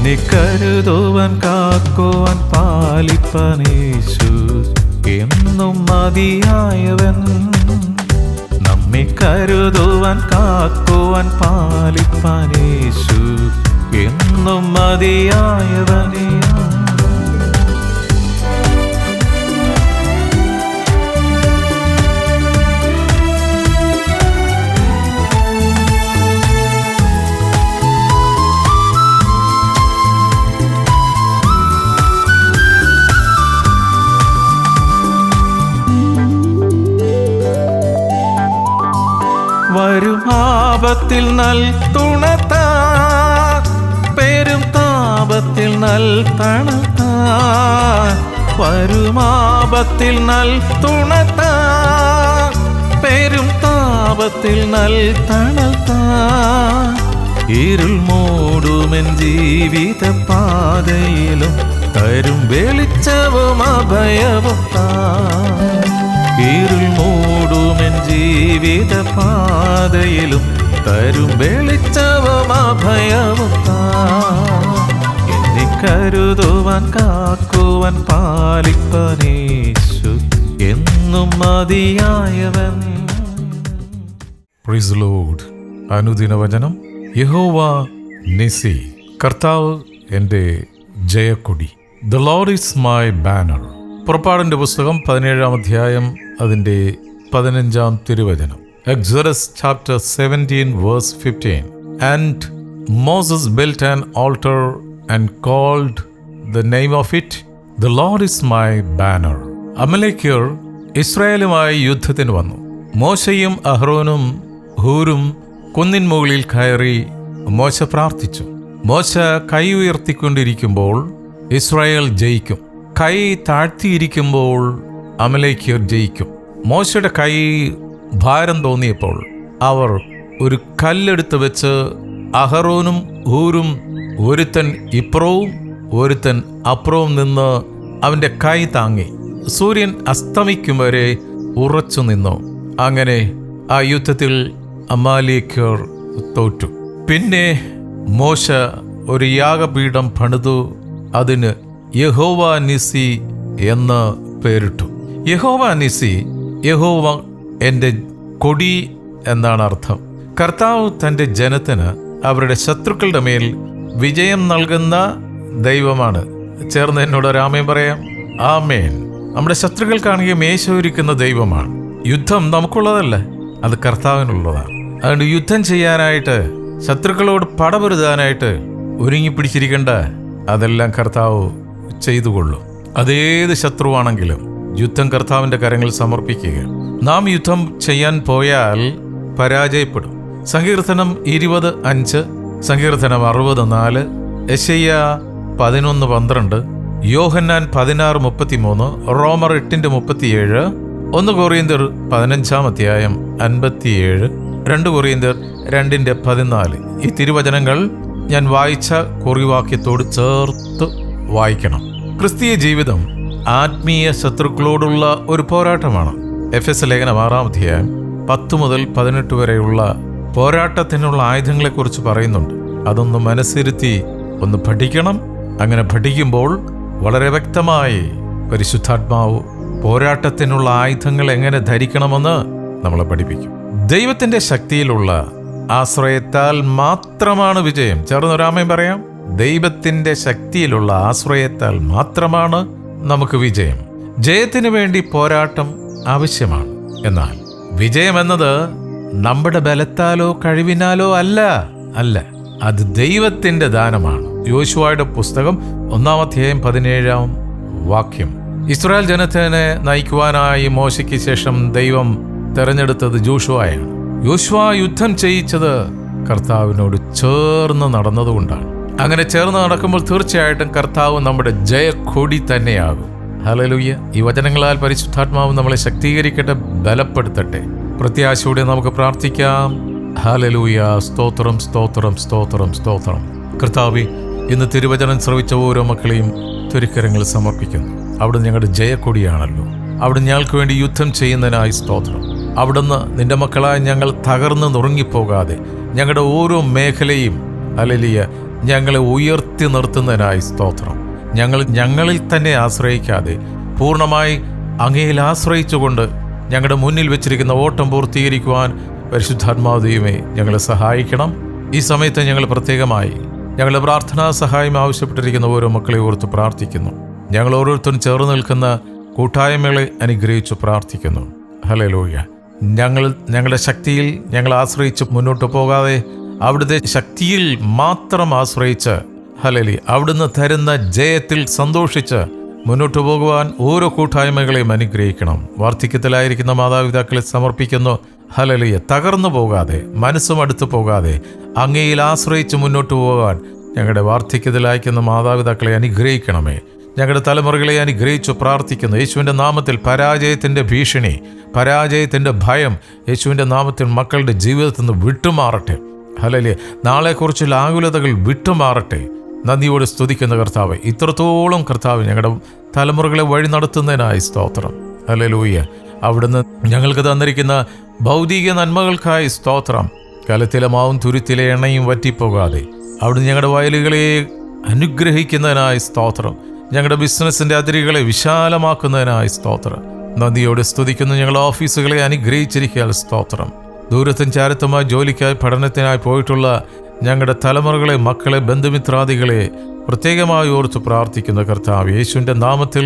എന്നെ കരുതുവാൻ കാക്കുവാൻ പാലിപ്പാൻ യേശു എന്നും മതിയായവൻ. നമ്മെ കരുതുവാൻ കാക്കുവാൻ പാലിപ്പാൻ യേശു എന്നും മതിയായവനേ. വരും ആപത്തിൽ നൽ തുണത്താ, പെരും താപത്തിൽ നൽ തണുത്താ. വരും ആപത്തിൽ നൽ തുണത്താ, പെരും താപത്തിൽ നൽ തണുത്താ. ഇരുൾ മൂടുമെൻ ജീവിത പാതയിലും തരും വെളിച്ചവും അഭയവും താ. ഇരുൾ മൂടുമെൻ ജീവിത പാതയിലും തരും വെളിച്ചവും അഭയവും താ. എന്നെ കരുതുവാൻ കാക്കുവാൻ പാലിപ്പാൻ യേശു എന്നും മതിയായവൻ. Praise the Lord. അനുദിന വചനം. യഹോവ നിസി, കർത്താവ് എൻ്റെ ജയക്കൊടി. The Lord is my banner. പുറപ്പാടിന്റെ പുസ്തകം 17-ാം അധ്യായം അതിൻ്റെ 15-ാം തിരുവചനം. Exodus chapter 17 verse 15. And Moses built an altar and called the name of it, the Lord is my banner. അമലേക്യർ ഇസ്രായേലുമായി യുദ്ധത്തിന് വന്നു. മോശയും അഹ്റോനും ഹൂരും കുന്നിൻ മുകളിൽ കയറി മോശ പ്രാർത്ഥിച്ചു. മോശ കൈ ഉയർത്തിക്കൊണ്ടിരിക്കുമ്പോൾ ഇസ്രായേൽ ജയിക്കും. കൈ താഴ്ത്തിയിരിക്കുമ്പോൾ അമലേക്യർ ജയിക്കും. മോശയുടെ കൈ ഭാരം തോന്നിയപ്പോൾ അവർ ഒരു കല്ലെടുത്ത് വെച്ച് അഹറോനും ഹൂരും ഒരുത്തൻ ഇപ്പുറവും ഒരുത്തൻ അപ്പുറവും നിന്ന് അവൻ്റെ കൈ താങ്ങി. സൂര്യൻ അസ്തമിക്കും വരെ ഉറച്ചു നിന്നു. അങ്ങനെ ആ യുദ്ധത്തിൽ അമാലേക്യർ തോറ്റു. പിന്നെ മോശ ഒരു യാഗപീഠം പണിതു. അതിന് യഹോവ നിസി എന്ന് പേരിട്ടു. യഹോവ നിസി, യഹോവ എൻ്റെ കൊടി എന്നാണ് അർത്ഥം. കർത്താവ് തൻ്റെ ജനത്തിന് അവരുടെ ശത്രുക്കളുടെ മേൽ വിജയം നൽകുന്ന ദൈവമാണ്. ചേർന്ന് എന്നോട് ഒരു ആമേൻ പറയാം. ആമേൻ. നമ്മുടെ ശത്രുക്കൾക്കാണെങ്കിൽ മേശ ഒരുക്കുന്ന ദൈവമാണ്. യുദ്ധം നമുക്കുള്ളതല്ല, അത് കർത്താവിനുള്ളതാണ്. അതുകൊണ്ട് യുദ്ധം ചെയ്യാനായിട്ട്, ശത്രുക്കളോട് പടപൊരുതാനായിട്ട് ഒരുങ്ങിപ്പിടിച്ചിരിക്കേണ്ട, അതെല്ലാം കർത്താവ് ചെയ്തുകൊള്ളും. അതേത് ശത്രുവാണെങ്കിലും യുദ്ധം കർത്താവിൻ്റെ കരങ്ങളിൽ സമർപ്പിക്കുക. നാം യുദ്ധം ചെയ്യാൻ പോയാൽ പരാജയപ്പെടും. സങ്കീർത്തനം 20:5, സങ്കീർത്തനം 60:4, യെശയ്യാ 11:12, യോഹന്നാൻ 16:33, റോമർ 8:37, 1 കൊറിന്ത്യർ 15-ാം അധ്യായം 57, 2 കൊറിന്ത്യർ 2:14. ഈ തിരുവചനങ്ങൾ ഞാൻ വായിച്ച കുറിവാക്യത്തോട് ചേർത്ത് വായിക്കണം. ക്രിസ്തീയ ജീവിതം ആത്മീയ ശത്രുക്കളോടുള്ള ഒരു പോരാട്ടമാണ്. എഫെസ് ലേഖനം 6-ാം അധ്യായം 10 മുതൽ 18 വരെയുള്ള പോരാട്ടത്തിനുള്ള ആയുധങ്ങളെക്കുറിച്ച് പറയുന്നുണ്ട്. അതൊന്ന് മനസ്സിരുത്തി ഒന്ന് പഠിക്കണം. അങ്ങനെ പഠിക്കുമ്പോൾ വളരെ വ്യക്തമായി പരിശുദ്ധാത്മാവ് പോരാട്ടത്തിനുള്ള ആയുധങ്ങൾ എങ്ങനെ ധരിക്കണമെന്ന് നമ്മളെ പഠിപ്പിക്കും. ദൈവത്തിൻ്റെ ശക്തിയിലുള്ള ആശ്രയത്താൽ മാത്രമാണ് വിജയം. ചേർന്നൊരാമേൻ പറയാം. ദൈവത്തിൻ്റെ ശക്തിയിലുള്ള ആശ്രയത്താൽ മാത്രമാണ് നമുക്ക് വിജയം. ജയത്തിനു വേണ്ടി പോരാട്ടം ആവശ്യമാണ്. എന്നാൽ വിജയം എന്നത് നമ്മുടെ ബലത്താലോ കഴിവിനാലോ അല്ല, അത് ദൈവത്തിൻ്റെ ദാനമാണ്. യോശുവയുടെ പുസ്തകം 1-ാം അധ്യായം 17-ാം വാക്യം. ഇസ്രായേൽ ജനത്തിനെ നയിക്കുവാനായി മോശയ്ക്ക് ശേഷം ദൈവം തെരഞ്ഞെടുത്തത് ജോഷുവയാണ്. യോശുവ യുദ്ധം ചെയ്യിച്ചത് കർത്താവിനോട് ചേർന്ന് നടന്നതുകൊണ്ടാണ്. അങ്ങനെ ചേർന്ന് നടക്കുമ്പോൾ തീർച്ചയായിട്ടും കർത്താവ് നമ്മുടെ ജയക്കൊടി തന്നെയാകും. ഹല്ലേലൂയ. ഈ വചനങ്ങളാൽ പരിശുദ്ധാത്മാവ് നമ്മളെ ശക്തീകരിക്കട്ടെ, ബലപ്പെടുത്തട്ടെ. പ്രത്യാശയോടെ നമുക്ക് പ്രാർത്ഥിക്കാം. ഹല്ലേലൂയ. സ്തോത്രം, സ്തോത്രം, സ്തോത്രം, സ്തോത്രം. കർത്താവേ, ഇന്ന് തിരുവചനം ശ്രവിച്ച ഓരോ മക്കളെയും തിരുക്കരങ്ങളിൽ സമർപ്പിക്കുന്നു. അവിടുന്ന് ഞങ്ങളുടെ ജയക്കൊടിയാണല്ലോ. അവിടുന്ന് ഞങ്ങൾക്ക് വേണ്ടി യുദ്ധം ചെയ്യുന്നതിനായി സ്തോത്രം. അവിടുന്ന് നിന്റെ മക്കളായ ഞങ്ങൾ തകർന്ന് നുറുങ്ങിപ്പോകാതെ ഞങ്ങളുടെ ഓരോ മേഖലയും ഹല്ലേലൂയ ഞങ്ങളെ ഉയർത്തി നിർത്തുന്നതിനായി സ്തോത്രം. ഞങ്ങളിൽ തന്നെ ആശ്രയിക്കാതെ പൂർണ്ണമായി അങ്ങയിൽ ആശ്രയിച്ചുകൊണ്ട് ഞങ്ങളുടെ മുന്നിൽ വെച്ചിരിക്കുന്ന ഓട്ടം പൂർത്തീകരിക്കുവാൻ പരിശുദ്ധാത്മാവ് ദൈവമേ ഞങ്ങളെ സഹായിക്കണം. ഈ സമയത്ത് ഞങ്ങൾ പ്രത്യേകമായി ഞങ്ങളുടെ പ്രാർത്ഥനാ സഹായം ആവശ്യപ്പെട്ടിരിക്കുന്ന ഓരോ മക്കളെ ഓർത്ത് പ്രാർത്ഥിക്കുന്നു. ഞങ്ങൾ ഓരോരുത്തരും ചേർന്ന് നിൽക്കുന്ന കൂട്ടായ്മകളെ അനുഗ്രഹിച്ചു പ്രാർത്ഥിക്കുന്നു. ഹല്ലേലൂയ. ഞങ്ങളുടെ ശക്തിയിൽ ഞങ്ങൾ ആശ്രയിച്ച് മുന്നോട്ട് പോകാതെ അവിടുത്തെ ശക്തിയിൽ മാത്രം ആശ്രയിച്ച് ഹല്ലേലൂയ അവിടുന്ന് തരുന്ന ജയത്തിൽ സന്തോഷിച്ച് മുന്നോട്ട് പോകുവാൻ ഓരോ കൂട്ടായ്മകളെയും അനുഗ്രഹിക്കണം. വാർദ്ധക്യത്തിലായിരിക്കുന്ന മാതാപിതാക്കളെ സമർപ്പിക്കുന്നു. ഹല്ലേലൂയ. തകർന്നു പോകാതെ, മനസ്സും അടുത്തു പോകാതെ അങ്ങയിൽ ആശ്രയിച്ച് മുന്നോട്ട് പോകാൻ ഞങ്ങളുടെ വാർദ്ധക്യത്തിലായിരിക്കുന്ന മാതാപിതാക്കളെ അനുഗ്രഹിക്കണമേ. ഞങ്ങളുടെ തലമുറകളെ അനുഗ്രഹിച്ചു പ്രാർത്ഥിക്കുന്നു. യേശുവിൻ്റെ നാമത്തിൽ പരാജയത്തിൻ്റെ ഭീഷണി, പരാജയത്തിൻ്റെ ഭയം യേശുവിൻ്റെ നാമത്തിൽ മക്കളുടെ ജീവിതത്തിൽ നിന്ന് വിട്ടുമാറട്ടെ. ഹല്ലേലൂയ. നാളെക്കുറിച്ചുള്ള ആകുലതകൾ വിട്ടുമാറട്ടെ. നന്ദിയോടെ സ്തുതിക്കുന്ന കർത്താവ്, ഇത്രത്തോളം കർത്താവ് ഞങ്ങളുടെ തലമുറകളെ വഴി നടത്തുന്നതിനായി സ്തോത്രം. ഹല്ലേലൂയ. അവിടുന്ന് ഞങ്ങൾക്ക് തന്നിരിക്കുന്ന ഭൗതിക നന്മകൾക്കായി സ്തോത്രം. കലത്തിലെ മാവും തുരുത്തിലെ എണ്ണയും വറ്റിപ്പോകാതെ അവിടുന്ന് ഞങ്ങളുടെ വയലുകളെ അനുഗ്രഹിക്കുന്നതിനായി സ്തോത്രം. ഞങ്ങളുടെ ബിസിനസ്സിൻ്റെ അതിരുകളെ വിശാലമാക്കുന്നതിനായി സ്തോത്രം. നന്ദിയോടെ സ്തുതിക്കുന്നു. ഞങ്ങളുടെ ഓഫീസുകളെ അനുഗ്രഹിച്ചിരിക്കാൻ സ്തോത്രം. ദൂരത്തും ചാരത്തുമായി ജോലിക്കായി പഠനത്തിനായി പോയിട്ടുള്ള ഞങ്ങളുടെ തലമുറകളെ, മക്കളെ, ബന്ധുമിത്രാദികളെ പ്രത്യേകമായി ഓർത്ത് പ്രാർത്ഥിക്കുന്ന കർത്താവ്, യേശുവിൻ്റെ നാമത്തിൽ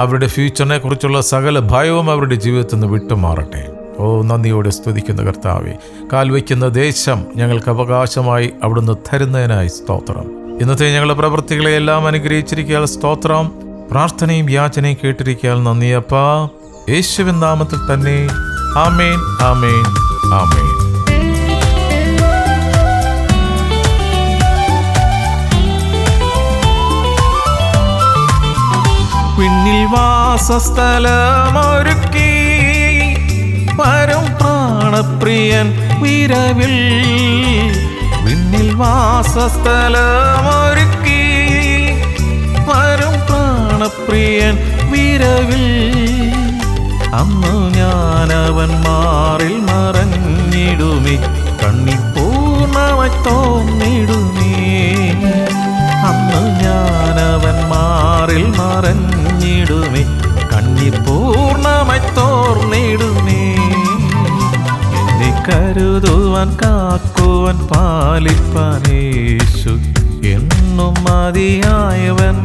അവരുടെ ഫ്യൂച്ചറിനെ കുറിച്ചുള്ള സകല ഭയവും അവരുടെ ജീവിതത്തിൽ നിന്ന് വിട്ടുമാറട്ടെ. ഓ, നന്ദിയോടെ സ്തുതിക്കുന്ന കർത്താവെ, കാൽവയ്ക്കുന്ന ദേശം ഞങ്ങൾക്ക് അവകാശമായി അവിടുന്ന് തരുന്നതിനായി സ്തോത്രം. ഇന്നത്തെ ഞങ്ങളുടെ പ്രവൃത്തികളെ എല്ലാം അനുഗ്രഹിച്ചിരിക്കാൻ സ്തോത്രം. പ്രാർത്ഥനയും യാചനയും കേട്ടിരിക്കാൻ നന്ദിയപ്പാ. യേശുവിൻ നാമത്തിൽ തന്നെ. ആമേൻ, ആമേൻ, ആമേൻ. വിണ്ണിൽ വാസസ്ഥലമൊരുക്കി വരും പ്രാണപ്രിയൻ വിരവിൽ. വിണ്ണിൽ വാസസ്ഥലമൊരുക്കി വരും പ്രാണപ്രിയൻ വിരവിൽ. അന്നു ഞാനവൻ മാറിൽ മറഞ്ഞിടുമേ, കണ്ണി പൂർണ്ണമായി തോന്നിടുമേ. അന്ന് ഞാനവൻ മാറിൽ മറഞ്ഞിടുമേ, കണ്ണി പൂർണ്ണമായി തോർന്നിടുമേ. എന്നെ കരുതുവാൻ, കാക്കുവാൻ, പാലിപ്പാൻ യേശു എന്നും മതിയായവൻ.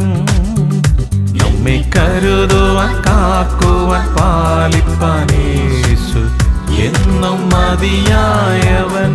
നമ്മെ കരുതുവാൻ, കാക്കുവാൻ, പാലിപ്പാൻ യേശു എന്നും മതിയായവൻ.